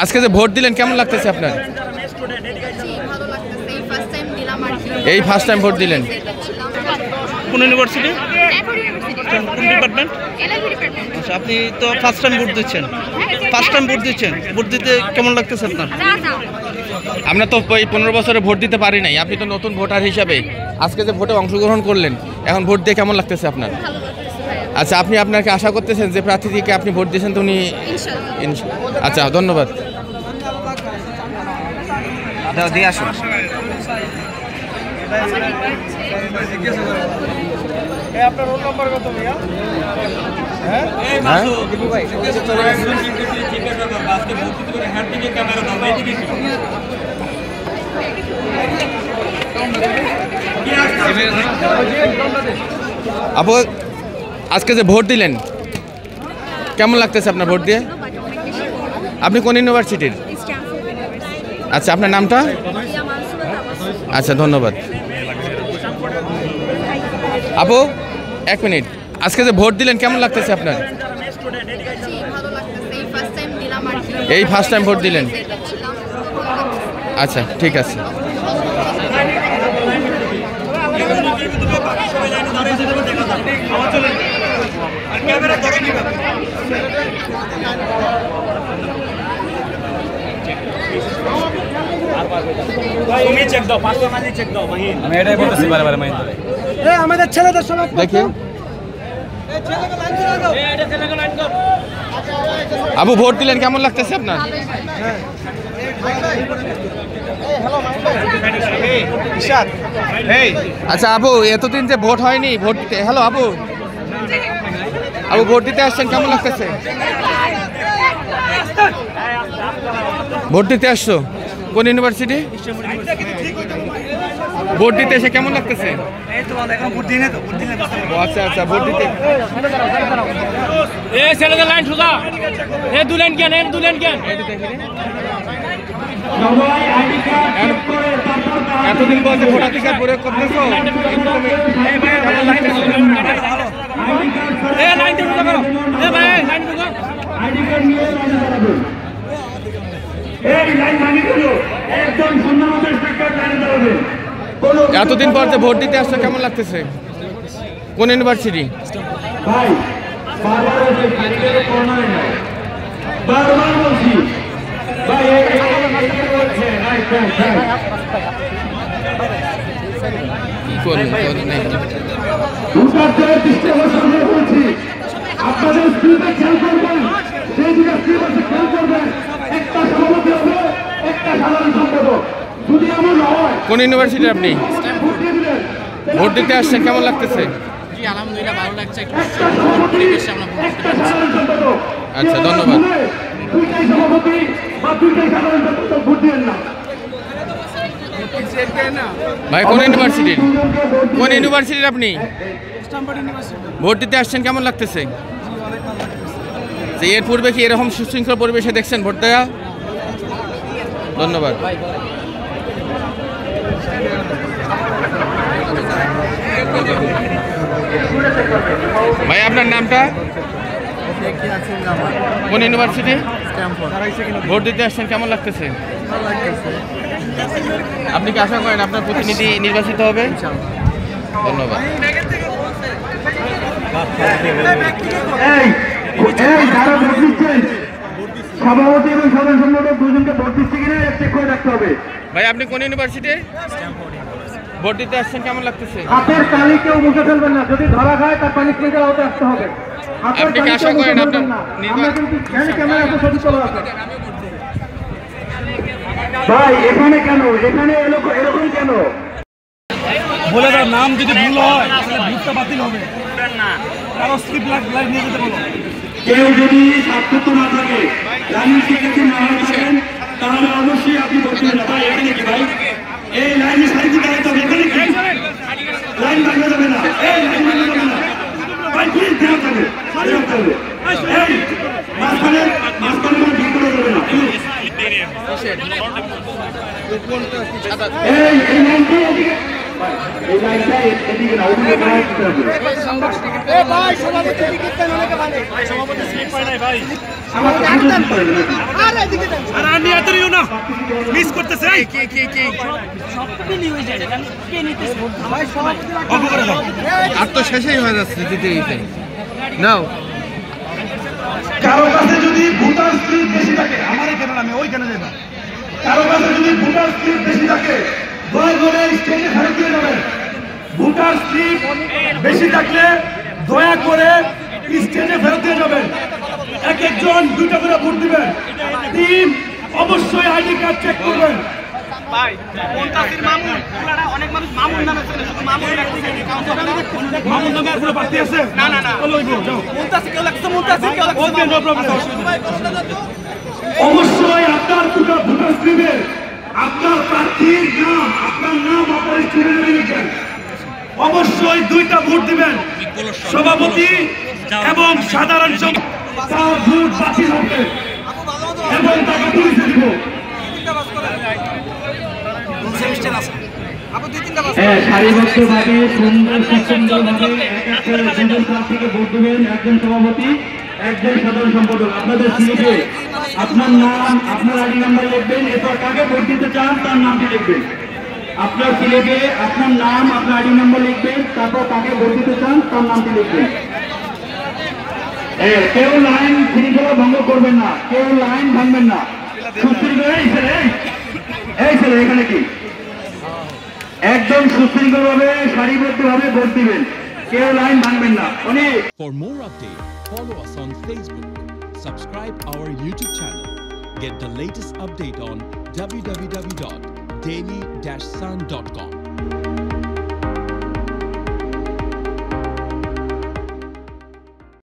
আজকে যে ভোট দিলেন কেমন লাগতেছে আপনার? এই ফার্স্ট টাইম ভোট দিলেন? কোন ইউনিভার্সিটি, কোন ডিপার্টমেন্ট? আচ্ছা, আপনি তো ফার্স্ট টাইম ভোট দিচ্ছেন। ভোট দিতে কেমন লাগতেছে আপনার? আমরা তো ওই 15 বছরে ভোট দিতে পারি নাই, আপনি তো নতুন ভোটার হিসাবে আজকে যে ভোটে অংশগ্রহণ করলেন, এখন ভোট দিয়ে কেমন লাগতেছে আপনার? আচ্ছা, আপনি আপনাকে আশা করতেছেন যে প্রার্থীকে আপনি ভোট দিয়েছেন তো উনি? আচ্ছা, ধন্যবাদ। দিয়ে আসুন। আপনার রোল নাম্বার কত ভাইয়া? আপু, আজকে যে ভোট দিলেন কেমন লাগতেছে আপনার ভোট দিয়ে? আপনি কোন ইউনিভার্সিটির? আচ্ছা, আপনার নামটা? আচ্ছা, ধন্যবাদ। আপু, 1 মিনিট, আজকে যে ভোট দিলেন কেমন লাগতেছে আপনার? এই ফার্স্ট টাইম ভোট দিলেন? আচ্ছা, ঠিক আছে। তুমি চেক দাও, পাঁচটা মাঝে চেক দাও। আমি এটাই বলতেছি বারে মাইন ধরে। আমাদের ছেলেদের সব দেখি। আবু, ভোট দিলেন কেমন লাগতেছে আপনার? আচ্ছা আবু, এতদিন যে ভোট হয়নি, ভোট দিতে, হ্যালো আবু, ভোট দিতে আসছেন কেমন লাগতেছে? ভোট দিতে আসছো কোন ইউনিভার্সিটি? ভোট দিতে এসে কেমন লাগতেছে? আচ্ছা আচ্ছা, ভোট দিতে লাইন সোজা, দু লাইন জ্ঞান। এতদিন পর যে ভোটাধিকার প্রয়োগ করতেছো, এতদিন পর যে ভোট দিতে আসছো কেমন লাগতেছে? কোন ইউনিভার্সিটি? কোন ইউনিভার্সিটি আপনি? ভোট দিতে আসছেন কেমন লাগতেছে? আলহামদুলিল্লাহ, ভালো লাগছে। পরিবেশে আমরা আচ্ছা, ধন্যবাদ ভাই। কোন ইউনিভার্সিটির আপনি? ভোট দিতে আসছেন কেমন লাগতেছে? যে এর পূর্বে কি এরকম সুশৃঙ্খল পরিবেশে দেখছেন ভোট দেওয়া? ধন্যবাদ। ভাই, আপনার নামটা? কোন ইউনিভার্সিটি? ভোট দিতে আসছেন কেমন লাগতেছে? আপনি কি আশা করেন আপনার প্রতিনিধি নির্বাচিত হবে? ধন্যবাদ। সভাপতি এবং সাধারণ সম্পাদক দুজনকে ভোট দিচ্ছে কিনা চেক করে রাখতে হবে। ভাই, আপনি কোন ইউনিভার্সিটি? ভোট দিতে আসছেন কেমন লাগতেছে? হাতের তালি কেউ মুখে ফেলবেন না, যদি ধরা খায় তার পানিশমেন্টের আওতায় আসতে হবে। আপনি কি আশা করেন আপনার ভাই এখানে কেন, এখানে এরকম কেন? বলে তার নাম যদি ভুল হয় তাহলে ভোটটা বাতিল হবে। কারো স্লিপ লাইট নিয়ে যেতে বলো। কেউ যদি সাক্ষাৎ না থাকে, লাইনের শিক্ষার্থী না থাকেন, তাহলে অবশ্যই আপনি ভোট দেবেন না। ভাই এখানে কি ভাই, এই লাইনে সারিতে দাঁড়াতে হবে। এখানে কি লাইন ভাঙা যাবে না, এই লাইন ভাঙা যাবে না ভাই, প্লিজ দেওয়া যাবে, দেওয়া যাবে। এই মাঝখানে ভিড় করা যাবে না। এই লাইনটি এই লাইনটা এদিকে না, ওদিকে ঘোরায় দিতে হবে। আমার তো বুঝতে পারবে না। আর তো শেষই হয়ে যাচ্ছে দিতে দিতে নাও। কারো কাছে যদি ভোটার স্লিপ বেশি থাকে, আমার এখানে আমি ওইখানে যাই না, কারো কাছে যদি ভোটার স্লিপ বেশি থাকে দয়া করে স্টেজে ফেরত দিয়ে যাবেন। ভোটার স্লিপ বেশি থাকলে দয়া করে স্টেজে ফেরত দিয়ে যাবেন। এক একজন 2টা করে ভোট দিবেন। টিম অবশ্যই আইডি কার্ড চেক করবেন। মামুন নামে এখনো প্রার্থী আছে? অবশ্যই আপনার ভোটার স্লিপে আপনার প্রার্থীর নাম, আপনার নাম আপনার স্টুডেন্টে লিখবেন। অবশ্যই 2টা ভোট দিবেন, সভাপতি এবং সাধারণ তার ভোট বাতিল হবে এবং তাকে পুলিশে দিব। সারিবদ্ধভাবে সুন্দরভাবে এক এক করে দুজন প্রার্থীকে ভোট দেবেন। একজন সভাপতি, একজন সাধারণ সম্পাদক। আপনাদের স্লিপে আপনার নাম, আপনার আইডি নাম্বার লিখবেন, এরপর কাকে ভোট দিতে চান তার নামটি লিখবেন। আপনার স্লিপে আপনার নাম, আপনার আইডি নাম্বার লিখবেন, তারপর কাকে ভোট দিতে চান তার নামটি লিখবেন। কেউ লাইন শৃঙ্খলা ভঙ্গ করবেন না, কেউ লাইন ভাঙবেন না। এই ছেলে এখানে কি একদম সুশৃঙ্খলভাবে সারিবদ্ধভাবে ভোট দিবেন, কেউ লাইন ভাঙবেন না। অনেক For more updates, follow us on Facebook, subscribe our YouTube channel, get the latest update on www.daily-sun.com.